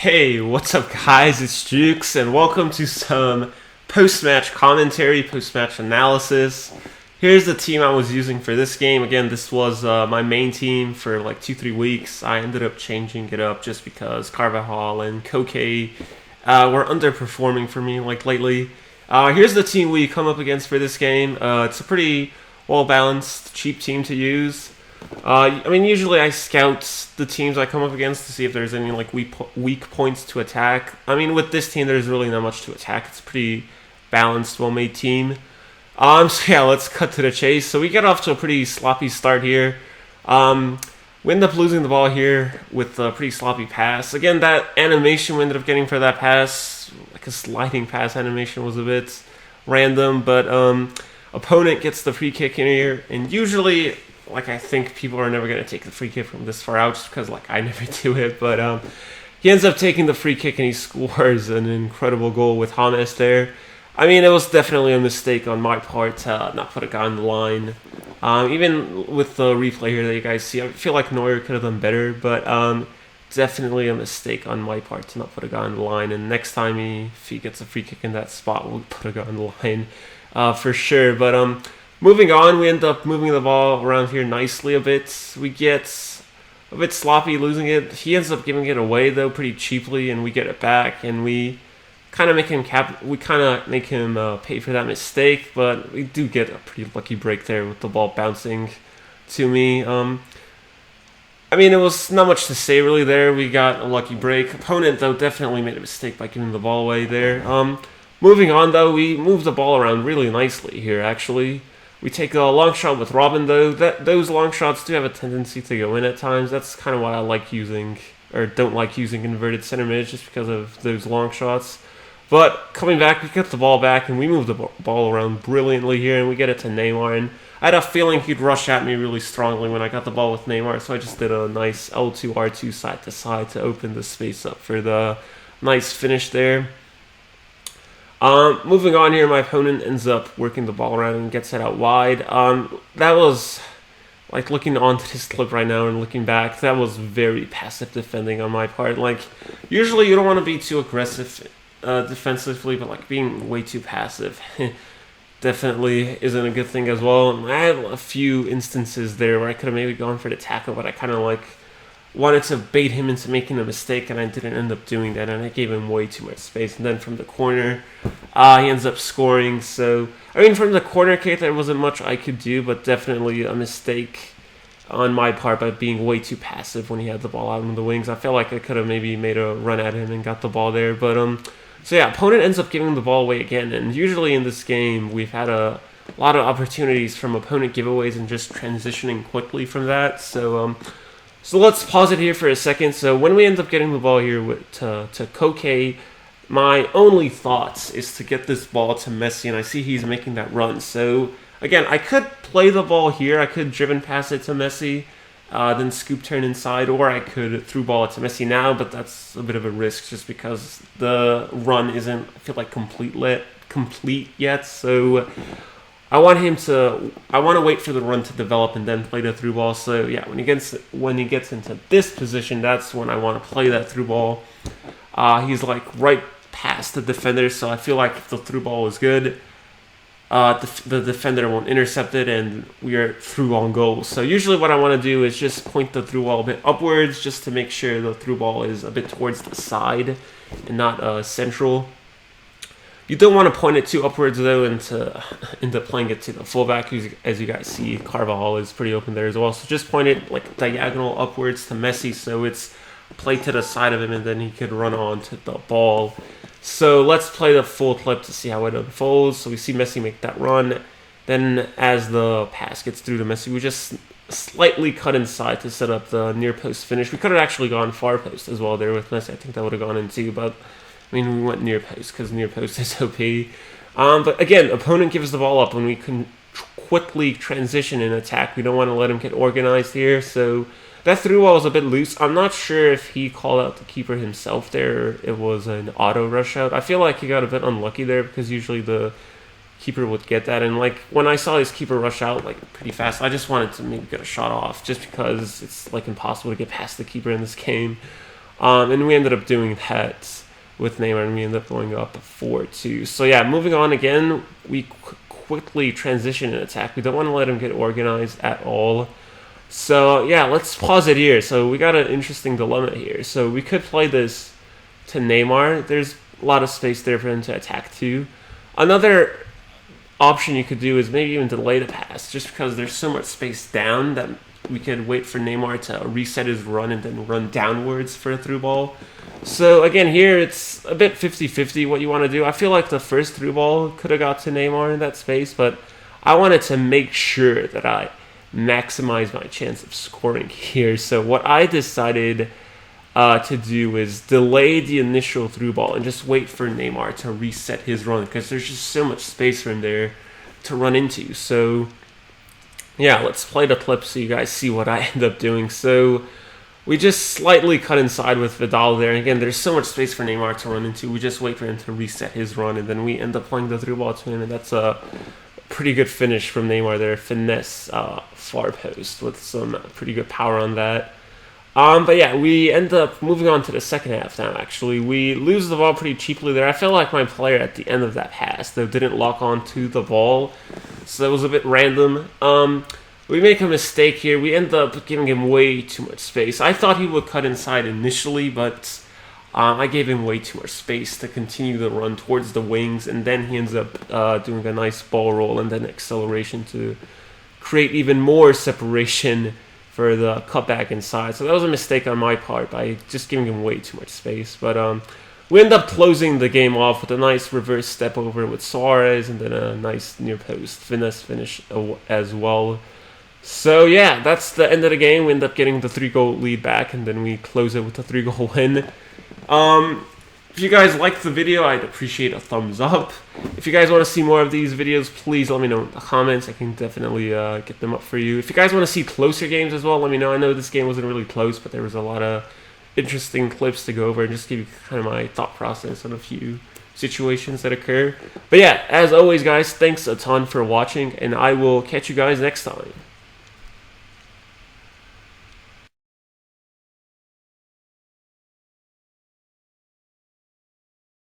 Hey, what's up guys, it's JukeZ and welcome to some post-match commentary, post-match analysis. Here's the team I was using for this game. Again, this was my main team for like 2-3 weeks. I ended up changing it up just because Carvajal and Koke were underperforming for me like lately. Here's the team we come up against for this game. It's a pretty well-balanced, cheap team to use. Usually I scout the teams I come up against to see if there's any like weak points to attack. With this team, there's really not much to attack. It's a pretty balanced, well-made team. So yeah, let's cut to the chase. So we get off to a pretty sloppy start here. We end up losing the ball here with a pretty sloppy pass. Again, that animation we ended up getting for that pass, like a sliding pass animation, was a bit random. But opponent gets the free kick in here, and usually, I think people are never going to take the free kick from this far out just because, I never do it. But he ends up taking the free kick and he scores an incredible goal with James there. It was definitely a mistake on my part to not put a guy on the line. Even with the replay here that you guys see, I feel like Neuer could have done better. But definitely a mistake on my part to not put a guy on the line. And next time if he gets a free kick in that spot, we'll put a guy on the line for sure. But moving on, we end up moving the ball around here nicely a bit. We get a bit sloppy losing it. He ends up giving it away though pretty cheaply, and we get it back, and we kind of make him pay for that mistake. But we do get a pretty lucky break there with the ball bouncing to me. It was not much to say really there. We got a lucky break. Opponent though definitely made a mistake by giving the ball away there. Moving on though, we move the ball around really nicely here actually. We take a long shot with Robin, though. Those long shots do have a tendency to go in at times. That's kind of why I like using, or don't like using, inverted center mid, just because of those long shots. But coming back, we get the ball back, and we move the ball around brilliantly here, and we get it to Neymar. And I had a feeling he'd rush at me really strongly when I got the ball with Neymar, so I just did a nice L2, R2 side to side to open the space up for the nice finish there. Moving on here, my opponent ends up working the ball around and gets it out wide. That was, looking onto this clip right now and looking back, that was very passive defending on my part. Usually you don't want to be too aggressive defensively, but being way too passive definitely isn't a good thing as well. I had a few instances there where I could have maybe gone for the tackle, but I kind of wanted to bait him into making a mistake, and I didn't end up doing that, and I gave him way too much space. And then from the corner, he ends up scoring. So, from the corner kick, there wasn't much I could do, but definitely a mistake on my part by being way too passive when he had the ball out on the wings. I felt like I could have maybe made a run at him and got the ball there. But, so yeah, opponent ends up giving the ball away again, and usually in this game, we've had a lot of opportunities from opponent giveaways and just transitioning quickly from that. So let's pause it here for a second. So when we end up getting the ball here to Koke, my only thoughts is to get this ball to Messi, and I see he's making that run. So again, I could play the ball here. I could driven pass it to Messi, then scoop turn inside, or I could through ball it to Messi now, but that's a bit of a risk just because the run isn't, I feel complete yet. So I want to wait for the run to develop and then play the through ball. So yeah, when he gets into this position, that's when I want to play that through ball. He's right past the defender, so I feel like if the through ball is good, the defender won't intercept it, and we are through on goal. So usually what I want to do is just point the through ball a bit upwards, just to make sure the through ball is a bit towards the side and not central. You don't want to point it too upwards, though, into playing it to the fullback. As you guys see, Carvajal is pretty open there as well. So just point it diagonal upwards to Messi, so it's played to the side of him, and then he could run on to the ball. So let's play the full clip to see how it unfolds. So we see Messi make that run. Then as the pass gets through to Messi, we just slightly cut inside to set up the near post finish. We could have actually gone far post as well there with Messi. I think that would have gone in too, but we went near post because near post is OP. But again, opponent gives the ball up when we can quickly transition and attack. We don't want to let him get organized here. So that through ball was a bit loose. I'm not sure if he called out the keeper himself there, or it was an auto rush out. I feel like he got a bit unlucky there because usually the keeper would get that. And when I saw his keeper rush out pretty fast, I just wanted to maybe get a shot off just because it's impossible to get past the keeper in this game. And we ended up doing that with Neymar, and we ended up going up 4-2. So yeah, moving on again, we quickly transition in attack. We don't want to let him get organized at all. So yeah, let's pause it here. So we got an interesting dilemma here. So we could play this to Neymar. There's a lot of space there for him to attack too. Another option you could do is maybe even delay the pass, just because there's so much space down that we could wait for Neymar to reset his run and then run downwards for a through ball. So again, here it's a bit 50-50 what you want to do. I feel like the first through ball could have got to Neymar in that space, but I wanted to make sure that I maximize my chance of scoring here. So what I decided to do is delay the initial through ball and just wait for Neymar to reset his run, because there's just so much space for him there to run into. So yeah, let's play the clip so you guys see what I end up doing. So we just slightly cut inside with Vidal there. And again, there's so much space for Neymar to run into. We just wait for him to reset his run, and then we end up playing the through ball to him, and that's a pretty good finish from Neymar there. Finesse far post with some pretty good power on that. But yeah, we end up moving on to the second half now, actually. We lose the ball pretty cheaply there. I feel like my player at the end of that pass, though, didn't lock on to the ball, so that was a bit random. We make a mistake here. We end up giving him way too much space. I thought he would cut inside initially, but I gave him way too much space to continue the run towards the wings, and then he ends up doing a nice ball roll and then acceleration to create even more separation for the cutback inside. So that was a mistake on my part by just giving him way too much space. But we end up closing the game off with a nice reverse step over with Suarez, and then a nice near post finesse finish as well. So yeah, that's the end of the game. We end up getting the 3-goal lead back, and then we close it with a 3-goal win. If you guys liked the video, I'd appreciate a thumbs up. If you guys want to see more of these videos, please let me know in the comments. I can definitely get them up for you. If you guys want to see closer games as well, let me know. I know this game wasn't really close, but there was a lot of interesting clips to go over and just give you kind of my thought process on a few situations that occur. But yeah, as always, guys, thanks a ton for watching, and I will catch you guys next time.